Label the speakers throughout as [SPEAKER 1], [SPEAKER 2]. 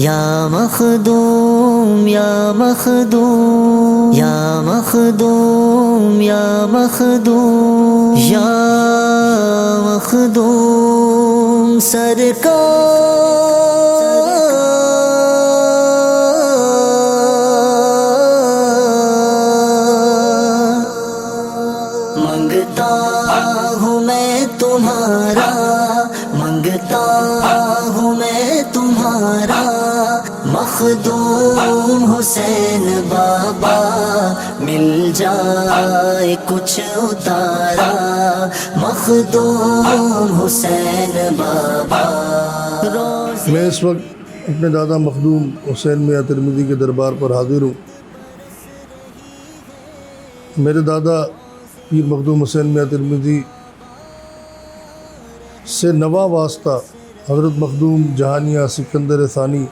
[SPEAKER 1] या मखदूम या मखदूम या मखदूम या मखदूम या मखदूम मंगता हूँ मैं तुम्हारा, मंगता हूँ मैं तुम्हारा, मखदूम हुसैन बाबा मिल जाए कुछ उतारा, मखदूम हुसैन बाबा।
[SPEAKER 2] मैं इस वक्त अपने दादा मखदूम हुसैन मियाँ तिरमिज़ी के दरबार पर हाजिर हूँ। मेरे दादा पीर मखदूम हुसैन मियाँ तिरमिज़ी से नवा वास्ता हज़रत मखदूम जहानिया सिकंदर सानी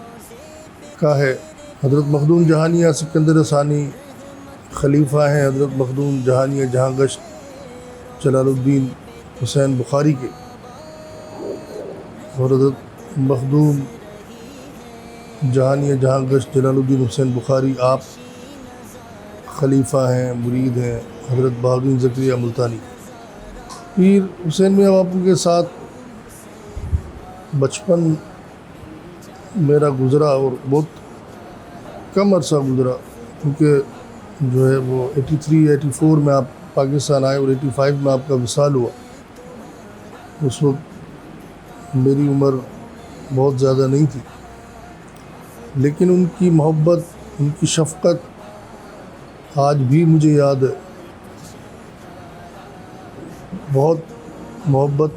[SPEAKER 2] का है। हज़रत मखदूम जहानिया सिकंदर सानी खलीफा हैं हज़रत मखदूम जहानिया जहांगश्त जलालुद्दीन हुसैन बुखारी के, और हज़रत मखदूम जहानिया जहांगश्त जलालुद्दीन हुसैन बुखारी आप खलीफा हैं, मुरीद हैं हज़रत बहाउद्दीन ज़करिया मुल्तानी। पीर हुसैन मियाँ बापू के साथ बचपन मेरा गुज़रा और बहुत कम अरसा गुज़रा, क्योंकि जो है वो 83-84 में आप पाकिस्तान आए और 85 में आपका विसाल हुआ। उस वक्त मेरी उम्र बहुत ज़्यादा नहीं थी, लेकिन उनकी मोहब्बत, उनकी शफ़क़त आज भी मुझे याद है। बहुत मोहब्बत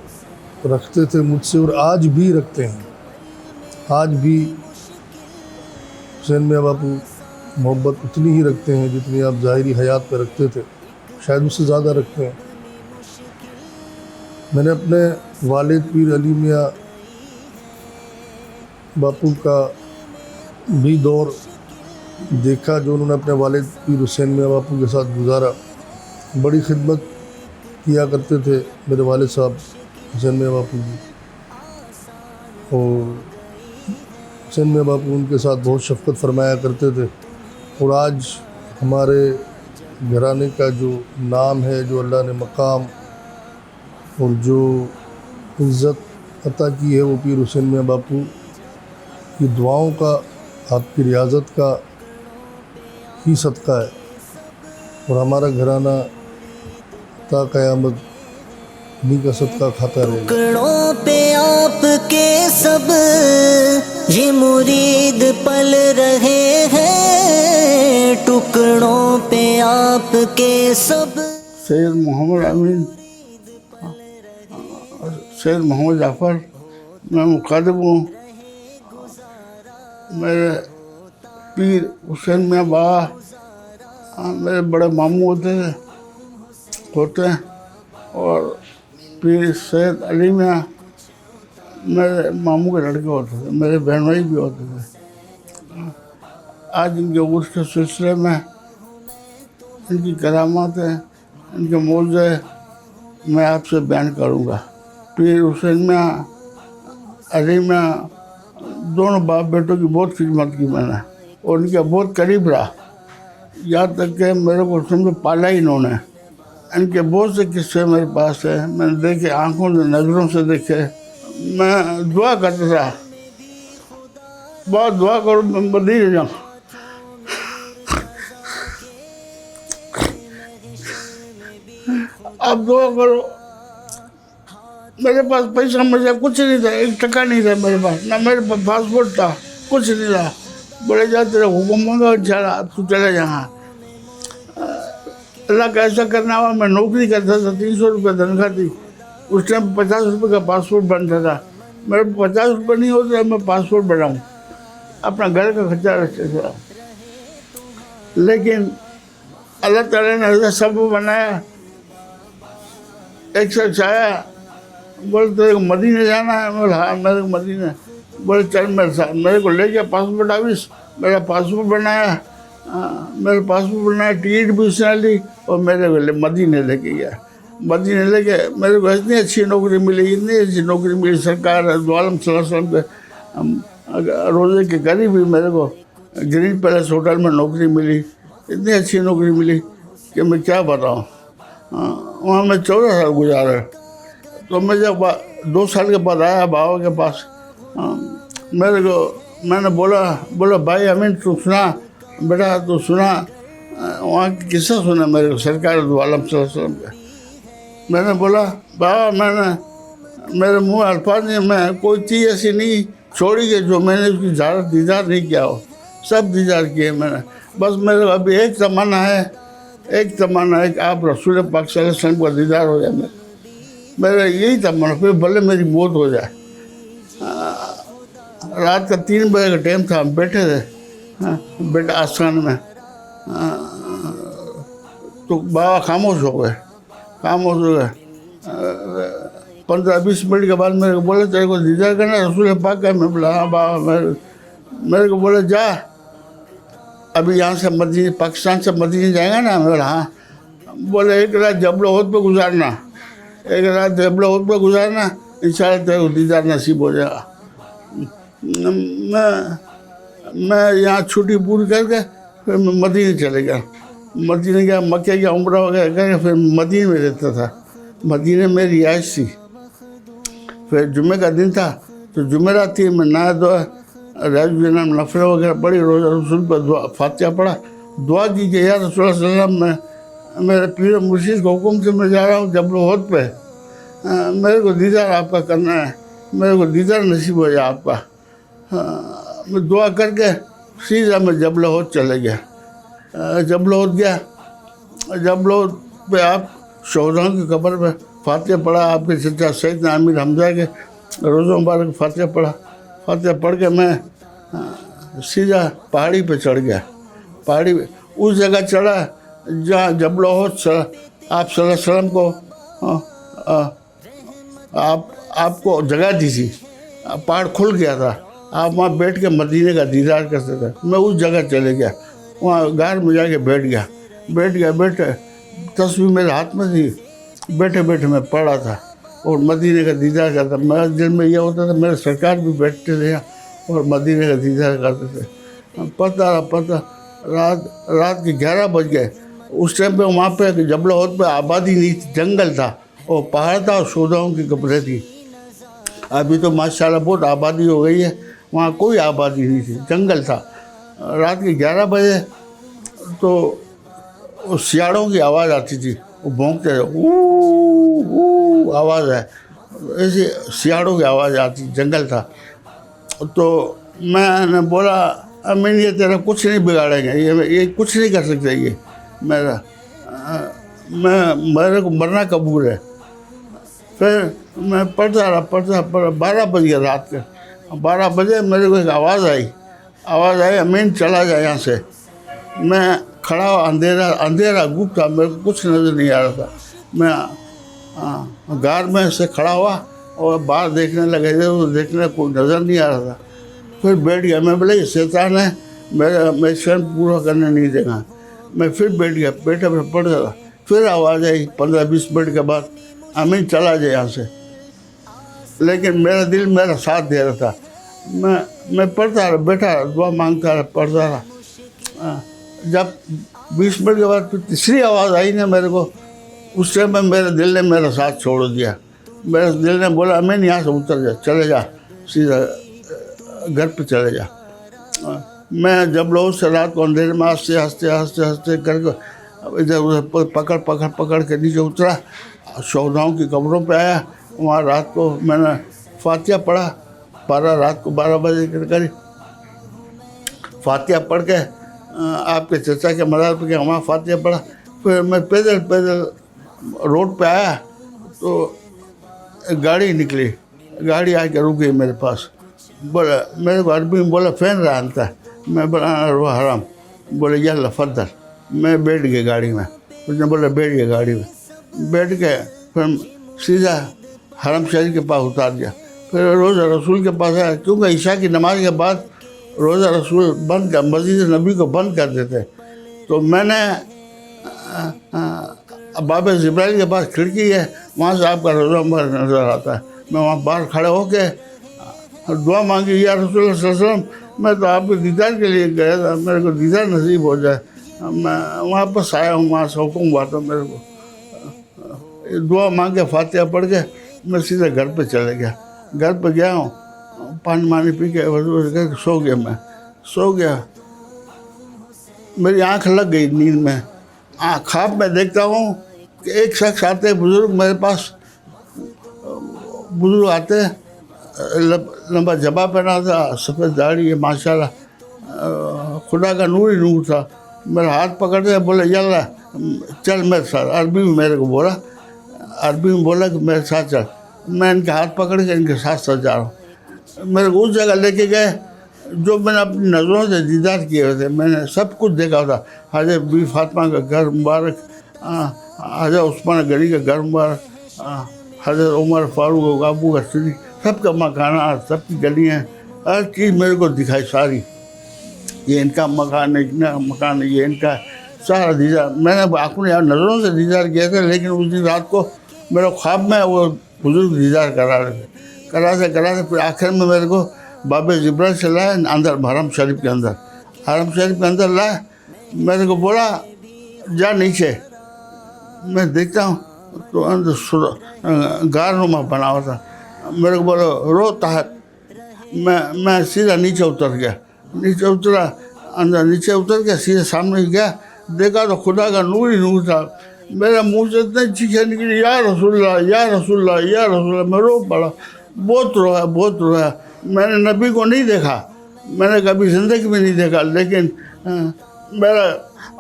[SPEAKER 2] रखते थे मुझसे और आज भी रखते हैं। आज भी हुसैन मियाँ बापू मोहब्बत उतनी ही रखते हैं जितनी आप ज़ाहिरी हयात पर रखते थे, शायद उससे ज़्यादा रखते हैं। मैंने अपने वालिद पीर अली मियाँ बापू का भी दौर देखा जो उन्होंने अपने वालिद पीर हुसैन मियाँ बापू के साथ गुजारा। बड़ी खिदमत किया करते थे मेरे वालिद साहब हुसैन मियाँ बापू की, और हुसैन मियाँ बापू उनके साथ बहुत शफ़क़त फरमाया करते थे। और आज हमारे घराने का जो नाम है, जो अल्लाह ने मकाम और जो इज़्ज़त अता की है, वो पीर हुसैन मियाँ बापू की दुआओं का, आपकी रियाज़त का ही सदका है। और हमारा घराना ता क़यामत इन्हीं का सदका खाता रहेगा।
[SPEAKER 1] टुकड़ों पे आपके सब ये मुरीद पल रहे हैं, टुकड़ों पे आपके सब।
[SPEAKER 3] सैयद मोहम्मद अमीन, सैयद मोहम्मद जाफ़र, मैं मुखातिब हूँ। मेरे पीर हुसैन मियाँ बाबा मेरे बड़े मामू होते हैं, और पीर सैयद अली मियाँ मेरे मामू के लड़के होते थे, मेरे बहन भाई भी होते थे। आज इनके उर्स के सिलसिले में इनकी करामात है, इनके मौज़े मैं आपसे बयान करूँगा। पीर हुसैन मियाँ अली मियाँ दोनों बाप बेटों की बहुत खिदमत की मैंने, और उनके बहुत करीब रहा, यहाँ तक कि मेरे को समझो पाला ही इन्होंने। इनके बहुत से किस्से मेरे पास है, मैंने देखे, आंखों से नज़रों से देखे। मैं दुआ करता था, बहुत दुआ करो मैं बदल जाऊँ। आप दुआ करो। मेरे पास पैसा मुझे कुछ नहीं था, 1 टका नहीं था मेरे पास, ना मेरे पास पासपोर्ट था, कुछ नहीं था। बड़े जाते रहे हुक्म मांगा, चला तू चले यहाँ। अल्लाह का ऐसा करना हुआ, मैं नौकरी करता था, 300 रुपये तनख्वाह थी। उस टाइम 50 रुपये का पासपोर्ट बनता था। मेरे 50 रुपये नहीं होते, मैं पासपोर्ट बनाऊँ, अपना घर का खर्चा रखते था। लेकिन अल्लाह ताला ने ऐसा सब बनाया। एक शख्स आया, बोले तेरे को मदीने जाना है? बोले हाँ मेरे को मदीने। बोले चल मेरे साथ, मेरे को ले गया पासपोर्ट ऑफिस, मेरा पासपोर्ट बनाया, मेरे पासपोर्ट बनाया, टिकट भी उसने ली, और मेरे को मदीने लेके गया। मदीने लेके मेरे को इतनी अच्छी नौकरी मिली, इतनी अच्छी नौकरी मिली, सरकार आलम सल्लल्लाहु अलैहि वसल्लम के रोज़े के करीब ही मेरे को ग्रीन पैलेस होटल में नौकरी मिली, इतनी अच्छी नौकरी मिली कि मैं क्या बताऊँ। वहाँ मैं 14 साल गुजारा। तो मैं जब 2 साल के बाद आया बाबा के पास, मैंने बोला भाई अमीन तू सुना, बेटा तू सुना, वहाँ की किस्सा सुना मेरे को सरकार दो आलम सल्लल्लाहु अलैहि वसल्लम का। मैंने बोला बाबा मेरे मुँह अल्फाज नहीं, मैं कोई चीज़ ऐसी नहीं छोड़ी कि जो मैंने उसकी दीदार नहीं किया हो, सब दीदार किए मैंने। बस मेरे अभी एक तमन्ना है कि आप रसूल पाक सल्लल्लाहु अलैहि वसल्लम का दीदार हो जाए। मेरा यही तमन्ना, फिर भले मेरी मौत हो जाए। रात का 3 बजे का टाइम था, हम बैठे थे बेटा आस्थान में, तो बाबा खामोश हो गए। 15-20 मिनट के बाद मेरे को बोले तेरे को दीदार करना रसूल पाक का। मैं बोला हाँ बाबा। मेरे को बोले जा अभी यहाँ से मदीने, पाकिस्तान से मदीने जाएगा ना। मैं बोला हाँ। बोले एक रात जबल उहद पे गुजारना, इंशाल्लाह तेरे को दीदार नसीब हो जाएगा। मैं यहाँ छुट्टी पूरी करके फिर मैं मदीने चले गया। मदीने गया, मक्के की उम्रा वगैरह करके फिर मदीने में रहता था। मदीने में रिहाइश थी। फिर जुम्मे का दिन था तो जुमेरात थी, मैं नहा धोया, राजनाम नफल वगैरह पढ़ी, रोज़ा रसूल पर दुआ फातिहा पढ़ा, दुआ की कि या रसूल सल्लल्लाहु अलैहि वसल्लम मेरे पीर मुर्शिद के हुक्म से मैं जा रहा हूँ जबल उहद पे, मेरे को दीदार आपका करना है, मेरे को दीदार नसीब हो जाए आपका। मैं दुआ करके सीधा मैं जबल उहद चले गया। जबल उहद गया, जबल उहद पे आप शहदाओं की कब्र पे फातिहा पढ़ा, आपके चचा सैयदना आमिर हमजा के रोज़ा मुबारक फातिहा पढ़ा। फातिहा पढ़ के मैं सीधा पहाड़ी पे चढ़ गया। पहाड़ी पे उस जगह चढ़ा जहाँ जबल उहद आप सल्लल्लाहु अलैहि वसल्लम को आपको जगह दी थी। पहाड़ खुल गया था, आप वहाँ बैठ के मदीने का दीदार करते थे। मैं उस जगह चले गया, वहाँ गार में जाके बैठ गया। तस्वीर मेरे हाथ में थी, बैठे मैं पढ़ा था और मदीने का दीदार करता। मेरे दिल में यह होता था मेरे सरकार भी बैठते थे और मदीने का दीदार करते थे। पता रात के 11 बज गए। उस टाइम पे वहाँ पे जबल उहद पे आबादी नहीं थी, जंगल था और पहाड़ था और शोधाओं की कब्रें थी। अभी तो माशाल्लाह बहुत आबादी हो गई है, वहाँ कोई आबादी नहीं थी, जंगल था। रात के 11 बजे तो सियाड़ों की आवाज़ आती थी, वो भौंकते थे, ऊ आवाज़ है, ऐसी सियाड़ों की आवाज़ आती, जंगल था। तो मैंने बोला अमीन ये तेरा कुछ नहीं बिगाड़ेंगे, ये कुछ नहीं कर सकते, ये मेरे को मरना कबूल है। फिर मैं पढ़ता रहा 12 बज गया रात के। 12 बजे मेरे को एक आवाज़ आई अमीन चला जाए यहाँ से। मैं खड़ा हुआ, अंधेरा गुप्त था, मेरे को कुछ नज़र नहीं आ रहा था। मैं गार में से खड़ा हुआ और बाहर देखने लगे थे, तो देखने कोई नज़र नहीं आ रहा था। फिर बैठ गया। मैं बोले ये शैतान है, मैं शर्म पूरा करने नहीं देगा। मैं फिर बैठ गया, बैठे पढ़ रहा। फिर आवाज़ आई 15-20 मिनट के बाद अमीन चला जाए यहाँ से। लेकिन मेरा दिल मेरा साथ दे रहा था। मैं पढ़ता रहा, बैठा रहा, दुआ मांगता रहा, पढ़ता रहा। जब 20 मिनट के बाद फिर तीसरी आवाज़ आई ना मेरे को, उस टाइम में मेरे दिल ने मेरा साथ छोड़ दिया। मेरे दिल ने बोला अमीन यहाँ से उतर जा, चले जा, सीधा घर पे चले जा। मैं जब लोग से रात को अंधेरे में हंसते करके इधर उधर पकड़ के नीचे उतरा, शोधाओं की कब्रों पे आया। वहाँ रात को मैंने फातिहा पढ़ा, रात को 12 बजे के करीब फातिहा पढ़ के आपके चचा के मज़ार पे वहाँ फातिहा पढ़ा। फिर मैं पैदल रोड पे आया तो एक गाड़ी निकली, गाड़ी आके रुक गई मेरे पास। बोला मेरे को अरबी में बोला फ़ैन रहा था। मैं बोला हराम। बोले यल्ला फद्दल। मैं बैठ गया गाड़ी में। उसने बोला बैठ गया गाड़ी में। बैठ के फिर सीधा हरम शरीफ के पास उतार दिया। फिर रोज़ा रसूल के पास आया, क्योंकि ईशा की नमाज के बाद रोज़ा रसूल बंद कर, मस्जिद नबी को बंद कर देते। तो मैंने बाबे जिब्राइल के पास खिड़की है, वहाँ से आपका रोज़ा मुबारक नज़र आता है। मैं वहाँ बाहर खड़े होके और दुआ मांगी, या रसूलुल्लाह सल्लल्लाहु अलैहि वसल्लम मैं तो आपके दीदार के लिए गया था, मेरे को दीदार नसीब हो जाए। मैं वापस आया हूँ, वहाँ से हुक्म हुआ था मेरे को। दुआ मांग के फातिहा पढ़ के मैं सीधे घर पे चले गया। घर पे गया हूँ, पानी वानी पी के वजू सो गया। मैं सो गया, मेरी आँख लग गई नींद में। ख्वाब में देखता हूँ कि एक शख्स आते हैं बुज़ुर्ग मेरे पास, बुज़ुर्ग आते हैं, लंबा जबा पहना था, सफ़ेद दाढ़ी है माशाल्लाह, खुदा का नूर ही नूर था। मेरा हाथ पकड़ते बोले यल्ला चल मेरे साथ, अरबी में मेरे को बोला, अरबी में बोला कि मेरे साथ चल। मैं इनके हाथ पकड़ के इनके साथ साथ जा रहा हूँ। मेरे को उस जगह लेके गए जो मैंने अपनी नज़रों से दीदार किए हुए थे, मैंने सब कुछ देखा था। हज़रत बी फातिमा का घर मुबारक, हज़रत उस्मान गनी का घर मुबारक, हज़रत उमर फारूक अबू का सिद्दीक़, सबका मकान, सबकी गलियाँ, हर चीज़ मेरे को दिखाई सारी। ये इनका मकान है, इतना मकान है, ये इनका, सारा दीदार मैंने अपने नज़रों से दीदार किया था। लेकिन उस दिन रात को मेरे ख्वाब में वो बुज़ुर्ग दीदार करा रहे थे, कराते फिर आखिर में मेरे को बाबे जिब्राइल से लाए अंदर, हरम शरीफ के अंदर, हरम शरीफ के अंदर लाए। मेरे को बोला जा नीचे। मैं देखता हूँ तो अंदर गारनुमा बना हुआ था। मेरे को बोला रो ताहत। मैं सीधा नीचे उतर गया, नीचे उतरा, अंदर नीचे उतर के सीधे सामने गया, देखा तो खुदा का नूर ही नूर था। मेरे मुंह से इतने चीखें निकली, या रसूलुल्लाह या रसूलुल्लाह या रसूलुल्लाह। मैं रो पड़ा, बहुत रोया। मैंने नबी को नहीं देखा, मैंने कभी ज़िंदगी में नहीं देखा, लेकिन मेरा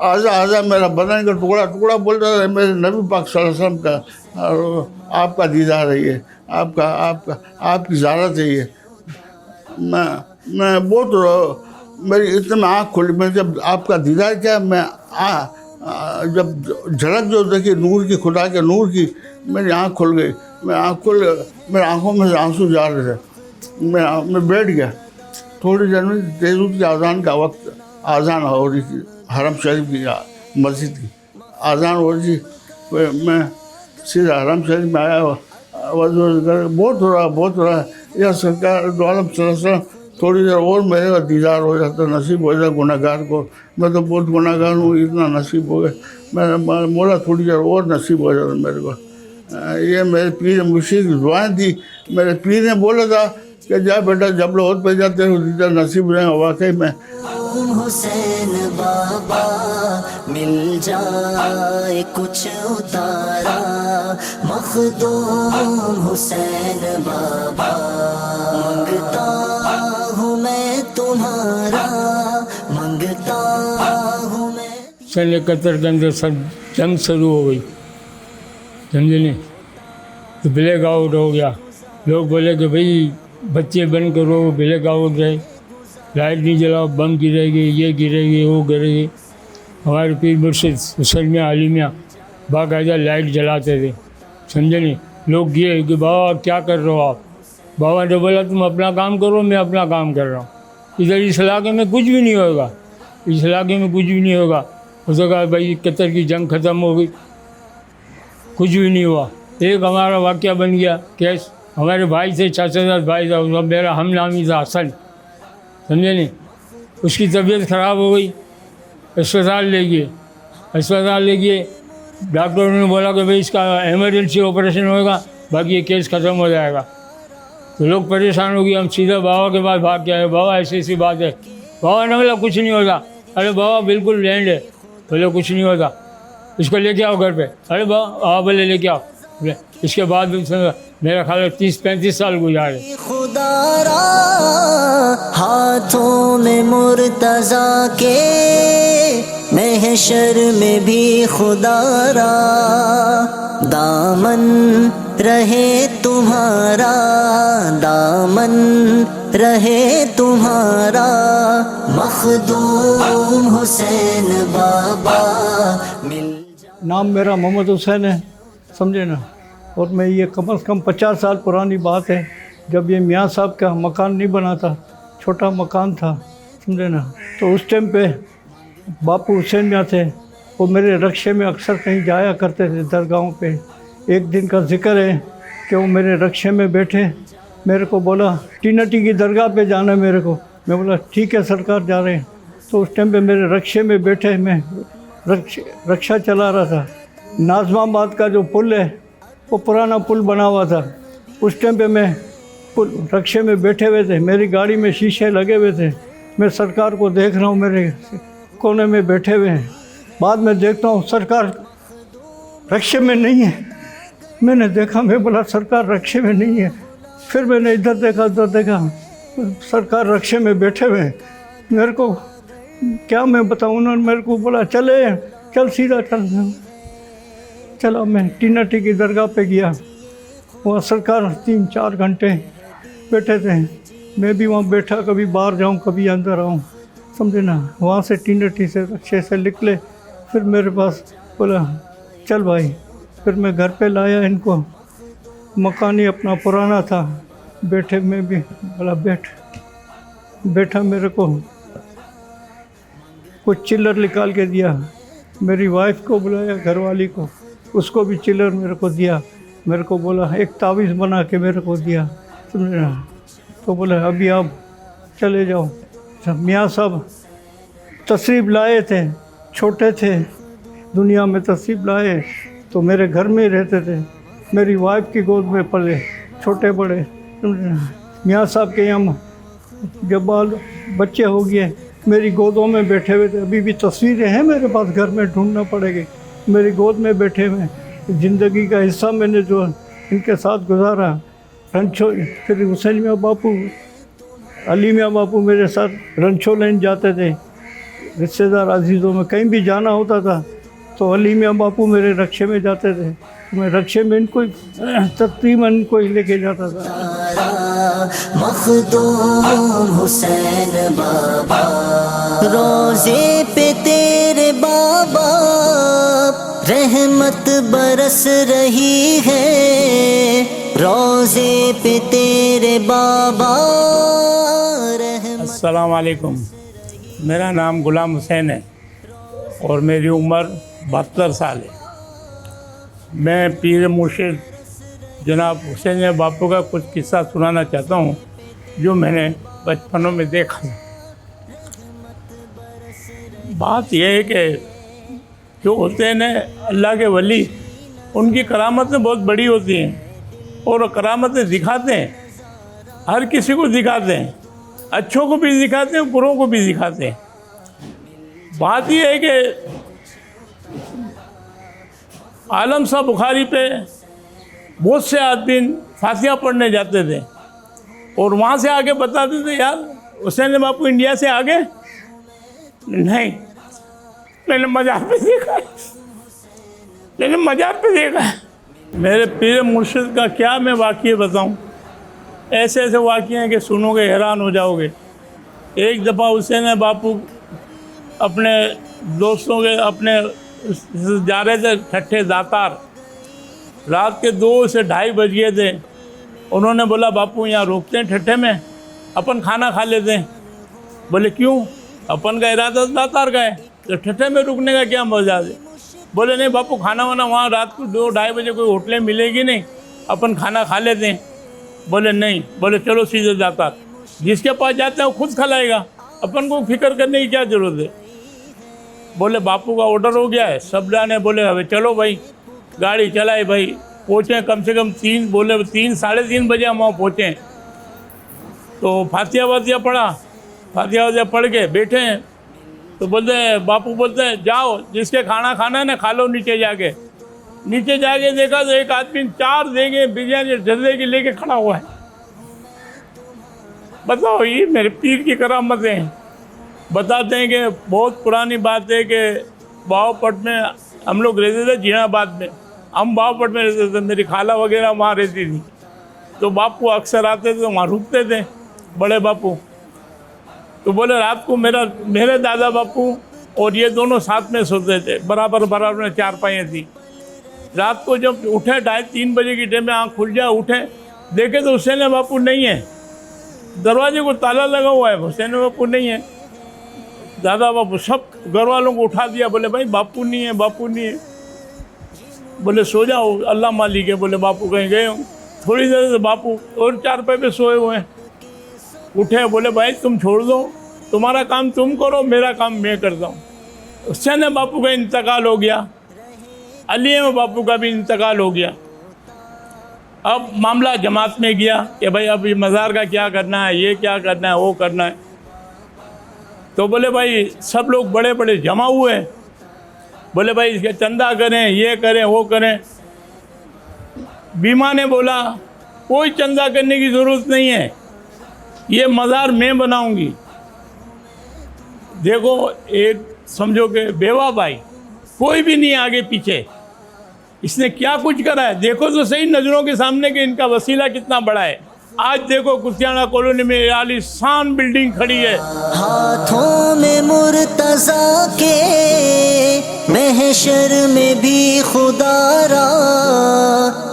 [SPEAKER 3] आज़ा मेरा बदन का टुकड़ा टुकड़ा बोल रहा था मेरे नबी पाक सल्लल्लाहु अलैहि वसल्लम का, और आपका दीदार है ये, आपकी ज़ारत है ये। मैं बहुत मेरी इतने में आँख खोली। मैं जब आपका दीदार किया, मैं जब झलक जो देखी नूर की, खुदा के नूर की, मेरी आँख खुल गई। मेरे आँखों में से आंसू जा रहे थे। मैं बैठ गया। थोड़ी देर में तेज़ की आज़ान का वक्त, आज़ान हो रही थी, हरम शरीफ की मस्जिद की आज़ान हो रही थी। फिर मैं सीधा हरम शरीफ में आया, बहुत हो रहा या सरकार दो आलम सल्लल्लाहु अलैहि वसल्लम थोड़ी देर और मेरे का दीदार हो जाता, नसीब हो जाता गुनहगार को। मैं तो बहुत गुनहगार हूँ, इतना नसीब हो गया। मैं मोला थोड़ी देर और नसीब हो जाता मेरे को। ये मेरे पीर मुर्शिद की दुआएं थी। मेरे पीर ने बोला था कि जा बेटा जब लोग पे जाते हो दीदार नसीब रहेगा। वाकई में
[SPEAKER 1] हुसैन बाबा मिल जाए कुछ उतारा, मखदूम हुसैन बाबा मंगता हूँ मैं तुम्हारा, मंगता हूँ मैं।
[SPEAKER 4] सन 71 के अंदर सब जंग शुरू हो गई, समझे नहीं, तो ब्लैक आउट हो गया। लोग बोले कि भाई बच्चे बंद करो, ब्लैक आउट रहे, लाइट नहीं जलाओ, बम गिरेगी, ये गिरेगी, वो गिरेगी। हमारे पीर मुर्शिद हुसैन मियां अली मियां बाकायदा लाइट जलाते थे, समझे नहीं। लोग ये कि बाबा क्या कर रहे हो आप? बाबा ने बोला तुम अपना काम करो, मैं अपना काम कर रहा हूँ। इधर इस इलाके में कुछ भी नहीं होगा, इस इलाके में कुछ भी नहीं होगा। उसने कहा भाई 71 की जंग ख़त्म हो गई, कुछ भी नहीं हुआ। एक हमारा वाक़या बन गया केस, हमारे भाई थे, चाचा भाई था, उसका मेरा हम नामी था हसन, समझे नहीं। उसकी तबीयत ख़राब हो गई, अस्पताल ले गए। डॉक्टरों ने बोला कि भाई इसका इमरजेंसी ऑपरेशन होगा, बाकी ये केस ख़त्म हो जाएगा। तो लोग परेशान हो गए। हम सीधा बाबा के पास भाग के आए, बाबा ऐसी बात है। बाबा ने बोला कुछ नहीं होता। अरे बाबा बिल्कुल लैंड है। बोले कुछ नहीं होता, इसको लेके आओ घर पे। अरे बाबा बोले लेके आओ। इसके बाद मेरा ख्याल 30-35 साल गुजारे।
[SPEAKER 1] खुदारा हाथों में मुर्तज़ा के, महशर में भी खुदारा, दामन रहे तुम्हारा, दामन रहे तुम्हारा, मखदूम हुसैन बाबा मिल।
[SPEAKER 5] नाम मेरा मोहम्मद हुसैन है, समझे ना। और मैं ये कम से कम 50 साल पुरानी बात है, जब ये मियाँ साहब का मकान नहीं बना था, छोटा मकान था, समझे ना। तो उस टाइम पे बापू हुसैन मियाँ थे, वो मेरे रक्शे में अक्सर कहीं जाया करते थे दरगाहों पे। एक दिन का जिक्र है कि वो मेरे रक्शे में बैठे मेरे को बोला टीनटी की दरगाह पे जाना है मेरे को। मैं बोला ठीक है सरकार, जा रहे हैं। तो उस टाइम पे मेरे रक्शे में बैठे, मैं रक्षा चला रहा था। नाज़माबाद का जो पुल है वो पुराना पुल बना हुआ था। उस टाइम पे मैं रक्शे में बैठे हुए थे, मेरी गाड़ी में शीशे लगे हुए थे। मैं सरकार को देख रहा हूँ, मेरे कोने में बैठे हुए हैं। बाद में देखता हूँ सरकार रक्शे में नहीं है। मैंने देखा, मैं बोला सरकार रक्शे में नहीं है। फिर मैंने इधर देखा, उधर देखा, सरकार रक्शे में बैठे हुए हैं। मेरे को क्या मैं बताऊँ, उन्होंने मेरे को बोला चल सीधा चल। चला, मैं टीनटी की दरगाह पे गया। वहाँ सरकार 3-4 घंटे बैठे थे। मैं भी वहाँ बैठा, कभी बाहर जाऊँ कभी अंदर आऊँ, समझे ना। वहाँ से टीनटी से रक्शे से निकले, फिर मेरे पास बोला चल भाई। फिर मैं घर पे लाया इनको। मकान ही अपना पुराना था। बैठे, मैं भी बोला बैठा। मेरे को कुछ चिल्लर निकाल के दिया। मेरी वाइफ को बुलाया, घरवाली को, उसको भी चिल्लर मेरे को दिया। मेरे को बोला एक तावीज़ बना के मेरे को दिया, समझे ना। तो बोले अभी आप चले जाओ। मियाँ साहब तशरीफ़ लाए थे, छोटे थे, दुनिया में तशरीफ़ लाए तो मेरे घर में ही रहते थे। मेरी वाइफ की गोद में पले, छोटे बड़े, समझे ना। मियाँ साहब के यहाँ जब बच्चे हो गए, मेरी गोदों में बैठे हुए थे। अभी भी तस्वीरें हैं मेरे पास, घर में ढूंढना पड़ेगी। मेरी गोद में बैठे हुए, ज़िंदगी का हिस्सा मैंने जो इनके साथ गुजारा। रंछो, फिर हुसैन मियाँ बापू, अली मियाँ बापू मेरे साथ रंछो लाइन जाते थे। रिश्तेदार अजीज़ों में कहीं भी जाना होता था तो अली मियाँ बापू मेरे रक्शे में जाते थे। मैं रक्शे में इनको तकरीबन इनको ही लेके जाता था।
[SPEAKER 1] मखदूम हुसैन बाबा, रोज़े पे तेरे बाबा रहमत बरस रही है। रोज़े पे तेरे बाबा रहमत।
[SPEAKER 6] अस्सलाम वालेकुम। मेरा नाम गुलाम हुसैन है और मेरी उम्र 72 साल है। मैं पीर मुर्शिद जनाब हुसैन बापू का कुछ किस्सा सुनाना चाहता हूँ जो मैंने बचपनों में देखा। बात यह है कि जो होते हैं अल्लाह के वली, उनकी करामतें बहुत बड़ी होती हैं और करामतें दिखाते हैं, हर किसी को दिखाते हैं, अच्छों को भी दिखाते हैं, बुरों को भी दिखाते हैं। बात यह है कि आलम साहब बुखारी पे बहुत से आदमी फातिहा पढ़ने जाते थे और वहाँ से आके बताते थे यार हुसैन बापू इंडिया से आगे नहीं, मैंने मज़ार पे देखा है। मेरे पीर मुर्शिद का क्या मैं वाक़या बताऊँ, ऐसे ऐसे वाक़ये हैं कि सुनोगे हैरान हो जाओगे। एक दफ़ा हुसैन बापू अपने दोस्तों के अपने जा रहे थे ठट्ठे दातार, रात के 2 से 2:30 बज गए थे। उन्होंने बोला बापू यहाँ रोकते हैं ठट्ठे में, अपन खाना खा लेते हैं। बोले क्यों? अपन का इरादा दातार का है तो ठट्ठे में रुकने का क्या मजा है। बोले नहीं बापू, खाना वाना वहाँ रात को 2-2:30 बजे कोई होटलें मिलेगी नहीं, अपन खाना खा लेते हैं। बोले नहीं। बोले चलो सीधे दातार, जिसके पास जाते हैं वो खुद खिलाएगा, अपन को फिक्र करने की क्या ज़रूरत है। बोले बापू का ऑर्डर हो गया है। सब जाने बोले अबे चलो भाई, गाड़ी चलाई भाई। पहुँचे कम से कम 3-3:30 बजे हम वहाँ पहुँचे। तो फातिहा वातिहा पढ़ा, फातिहा वातिहा पढ़ के बैठे हैं तो बोलते हैं बापू बोलते हैं जाओ जिसके खाना खाना है ना खा लो नीचे जाके। नीचे जाके देखा तो एक आदमी 4 देगे बिरयानी जर्दे की लेके खड़ा हुआ है। बताओ, ये मेरे पीर की करामतें हैं। बताते हैं कि बहुत पुरानी बात है कि बावपट में हम लोग रहते थे, जीनाबाद में। हम बावपट में रहते थे, मेरी खाला वगैरह वहाँ रहती थी। तो बापू अक्सर आते थे तो वहाँ रुकते थे बड़े बापू। तो बोले रात को मेरे दादा बापू और ये दोनों साथ में सोते थे, बराबर में 4 पाइयाँ थी। रात को जब उठे 2:30-3 बजे की टाइम में आँख खुल जाए, उठे देखे तो हुसैन बापू नहीं है, दरवाजे को ताला लगा हुआ है, हुसैन बापू नहीं है। दादा बापू सब घर वालों को उठा दिया, बोले भाई बापू नहीं है। बोले सो जाओ, अल्लाह मालिक है। बोले बापू कहीं गए हों। थोड़ी देर से बापू और चारपाई पे सोए हुए हैं। उठे, बोले भाई तुम छोड़ दो, तुम्हारा काम तुम करो, मेरा काम मैं करता हूँ। हुसैन बापू का इंतकाल हो गया, अली बापू का भी इंतकाल हो गया। अब मामला जमात में गया कि भाई अब ये मज़ार का क्या करना है, ये क्या करना है, वो करना है। तो बोले भाई सब लोग बड़े बड़े जमा हुए हैं, बोले भाई इसके चंदा करें, ये करें, वो करें। बीमा ने बोला कोई चंदा करने की ज़रूरत नहीं है, ये मज़ार मैं बनाऊंगी। देखो एक समझो कि बेवा भाई, कोई भी नहीं आगे पीछे, इसने क्या कुछ करा है। देखो तो सही नज़रों के सामने कि इनका वसीला कितना बड़ा है। आज देखो कुतियाना कॉलोनी में आलीशान बिल्डिंग खड़ी है।
[SPEAKER 1] हाथों में मुर्तज़ा के, महशर में भी खुदारा,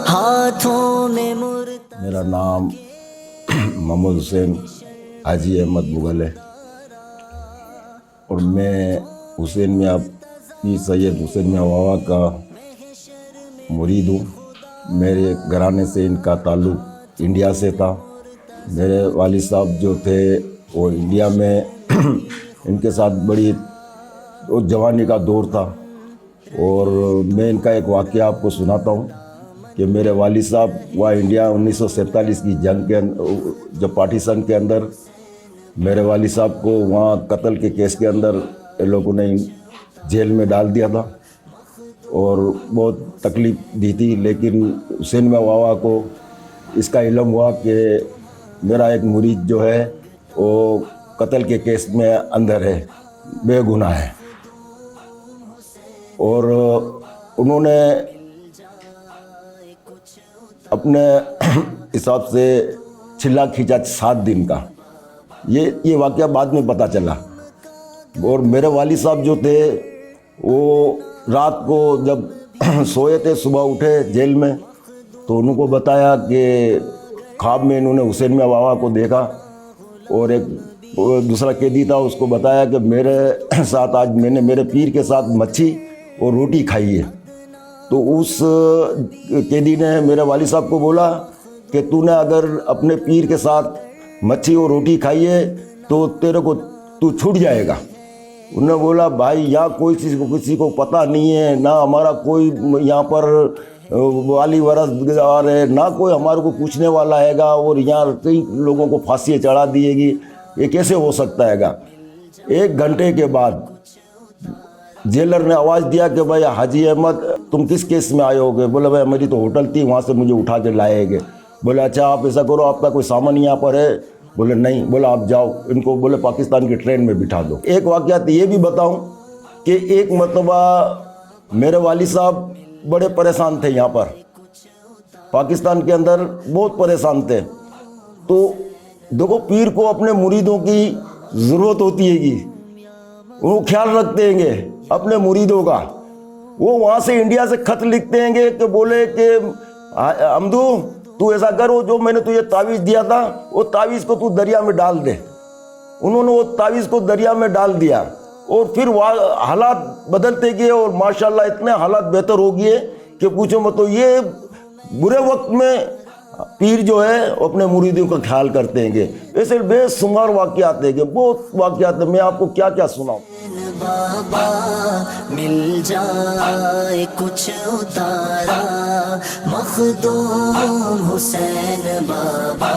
[SPEAKER 1] हाथों में मुर्तज़ा।
[SPEAKER 7] मेरा नाम मोहम्मद हुसैन हाजी अहमद मुगल है और मैं हुसैन मियाँ पीर सैयद हुसैन मियाँ वावा का मुरीद हूँ। मेरे घराने से इनका ताल्लुक़ इंडिया से था। मेरे वालिद साहब जो थे वो इंडिया में इनके साथ बड़ी वो जवानी का दौर था। और मैं इनका एक वाक़या आपको सुनाता हूँ कि मेरे वालिद साहब वहाँ इंडिया 1947 की जंग के जब पार्टीशन के अंदर मेरे वालिद साहब को वहाँ कत्ल के केस के अंदर ये लोगों ने जेल में डाल दिया था और बहुत तकलीफ़ दी थी। लेकिन हुसैन मियाँ वावा को इसका इल्म हुआ कि मेरा एक मुरीद जो है वो कत्ल के केस में अंदर है, बेगुनाह है। और उन्होंने अपने हिसाब से छिल्ला खींचा 7 दिन का। ये वाक़या बाद में पता चला। और मेरे वालिद साहब जो थे वो रात को जब सोए थे, सुबह उठे जेल में, तो उनको बताया कि ख्वाब में इन्होंने हुसैन मियाँ वावा को देखा। और एक दूसरा कैदी था, उसको बताया कि मेरे साथ आज मैंने मेरे पीर के साथ मच्छी और रोटी खाई है। तो उस कैदी ने मेरे वालिद साहब को बोला कि तूने अगर अपने पीर के साथ मच्छी और रोटी खाई है तो तेरे को तू छूट जाएगा। उन्होंने बोला भाई यहाँ कोई चीज़ को किसी को पता नहीं है, ना हमारा कोई यहाँ पर वाली वरस आ रहे, ना कोई हमारे को पूछने वाला हैगा, और यहाँ कई लोगों को फांसी चढ़ा दिएगी, ये कैसे हो सकता हैगा। 1 घंटे के बाद जेलर ने आवाज़ दिया कि भाई हाजी अहमद तुम किस केस में आए होगे। बोले भाई मेरी तो होटल थी, वहाँ से मुझे उठा के लाएगे। बोले अच्छा आप ऐसा करो, आपका कोई सामान यहाँ पर है। बोले नहीं। बोला आप जाओ, इनको बोले पाकिस्तान की ट्रेन में बिठा दो। एक वाक़या तो ये भी बताऊं कि एक मरतबा मेरे वालिद साहब बड़े परेशान थे, यहाँ पर पाकिस्तान के अंदर बहुत परेशान थे। तो देखो पीर को अपने मुरीदों की ज़रूरत होती हैगी, वो ख्याल रखते हैंगे अपने मुरीदों का। वो वहाँ से इंडिया से ख़त लिखते हैंगे कि बोले कि अमदू तू ऐसा कर, वो जो मैंने तुझे तावीज़ दिया था वो तावीज़ को तू दरिया में डाल दे। उन्होंने वो तावीज़ को दरिया में डाल दिया और फिर वहाँ हालात बदलते गए और माशाल्लाह इतने हालात बेहतर हो गए कि पूछो मत। तो ये बुरे वक्त में पीर जो है अपने मुरीदों का ख्याल करते हैं। ऐसे बेशुमार वाक़यात हैं, बहुत वाक़यात हैं। मैं आपको क्या क्या सुनाऊँ।
[SPEAKER 1] बाबा मिल जाए कुछ उतारा, मखदूम हुसैन बाबा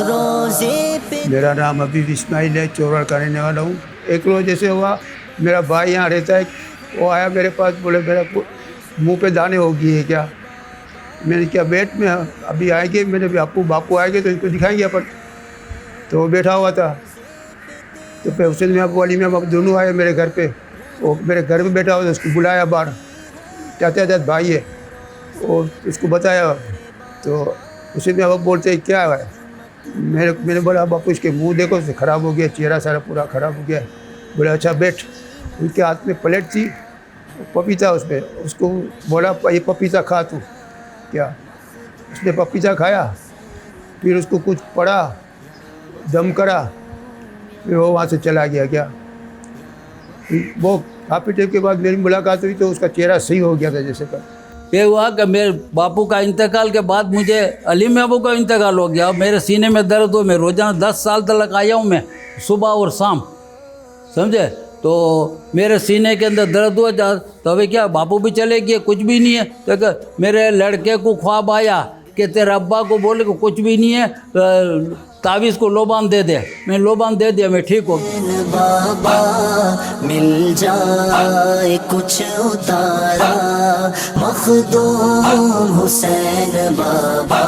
[SPEAKER 1] रोज़े पे।
[SPEAKER 8] मेरा नाम हबीब इस्माइल है, चौराड़ का रहने वाला हूँ। एक रोज़ जैसे हुआ, मेरा भाई यहाँ रहता है, वो आया मेरे पास, बोले मेरा मुंह पे दाने हो गई है क्या। मैंने क्या बैठ में अभी आएंगे, मैंने भी आपको बापू आएंगे तो इनको दिखाएंगे अपन। तो वो बैठा हुआ था, तो फिर हुसैन मियाँ वाली मियाँ बाप दोनों आए मेरे घर पे। वो मेरे घर पे बैठा हुआ था, उसको बुलाया बाहर, चाचा चाचा भाई है, और उसको बताया। तो हुसैन मियाँ बाप बोलते हैं क्या है। मैंने बोला बापू इसके मुंह देखो, से ख़राब हो गया, चेहरा सारा पूरा ख़राब हो गया। बोले अच्छा बैठ। उनके हाथ में प्लेट थी, पपीता उसमें, उसको बोला ये पपीता खा तू क्या। उसने पपीता खाया, फिर उसको कुछ पड़ा, दम करा, फिर वो वहाँ से चला गया क्या। वो काफ़ी टाइम के बाद मेरी मुलाकात हुई तो उसका चेहरा सही हो गया था जैसे का।
[SPEAKER 9] ये हुआ कि मेरे बापू का इंतकाल के बाद मुझे अली महबूब का इंतकाल हो गया। मेरे सीने में दर्द हो, मैं रोज़ाना 10 साल तक आया हूँ मैं, सुबह और शाम, समझे। तो मेरे सीने के अंदर दर्द हुआ जा, तो अभी क्या बापू भी चले गए, कुछ भी नहीं है। तो मेरे लड़के को ख्वाब आया कि तेरे अब्बा को बोले कि कुछ भी नहीं है, तावीज़ को लोबान दे दे। मैं लोबान दे दिया, मैं ठीक हो गया।
[SPEAKER 1] बाबा मिल जाए कुछ उतारा, मखदूम हुसैन बाबा।